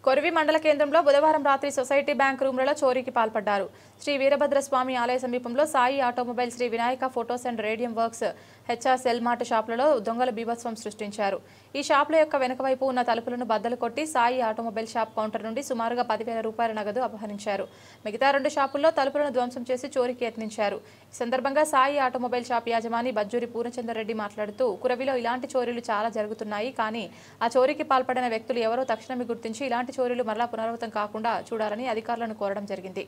కొరివి మండల కేంద్రంలో బుధవారం రాత్రి సొసైటీ బ్యాంక్ రూమ్లలో చోరీకి పాల్పడ్డారు. శ్రీ వీరభద్రస్వామి ఆలయ సమీపంలో Sai automobile, Shri Vinayaka photos and radium works, HR cell mart షాపులలో దొంగలు బీభత్సం సృష్టించారు. ఈ షాపుల యొక్క వెనుక వైపు ఉన్న తలుపులను బద్దలు కొట్టి సాయి ఆటోమొబైల్ షాప్ కౌంటర్ నుండి సుమారుగా 10,000 రూపాయల నగదు అపహరించారు. మిగతా 2 షాపుల్లో తలుపులను ధ్వంసం చేసి చోరీకి యత్నించారు. ఈ సందర్భంగా సాయి ఆటోమొబైల్ షాప్ యాజమాని బజ్జూరి పూర్ణచంద్ర రెడ్డి మాట్లాడుతూ, కురవిలో ఇలాంటి చోరీలు చాలా జరుగుతున్నాయి, కానీ ఆ చోరీకి పాల్పడిన వ్యక్తులు ఎవరో తక్షణమే గుర్తించి ఇలాంటి చోరీలు మరలా పునరావృతం కాకుండా చూడాలని అధికారులను కోరడం జరిగింది.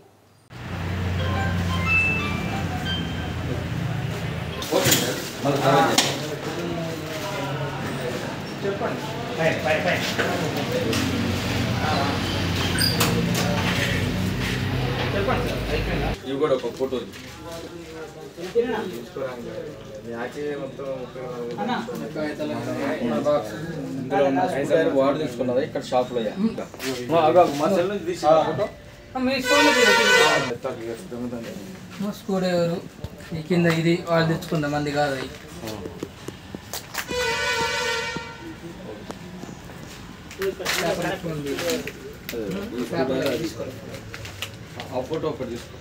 ఇవి కూడా ఒక ఫోటో వాడు తీసుకున్నది ఇక్కడ షాప్ లో స్కూడెవరు ఈ కింద ఇది వాళ్ళు తెచ్చుకున్న మంది కాదు. ఆ ఫోటో ఒకటి తీసుకో.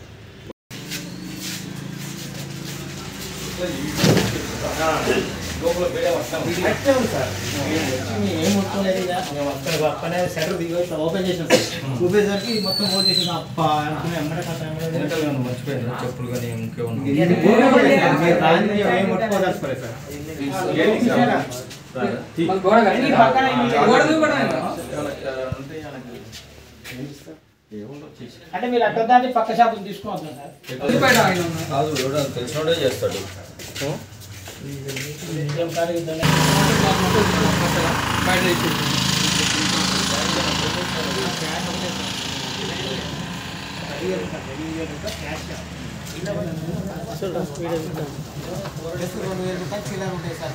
ఓపెన్ చేసాం చూపేసరికి మొత్తం ఓన్ చేసి మర్చిపోయింది చెప్పులు కానీ అంటే మీరు అక్కడ దాన్ని పక్క షాపులు తీసుకోవాలి కాదు, తెలిసినోడే చేస్తాడు. ఉంటాయి సార్.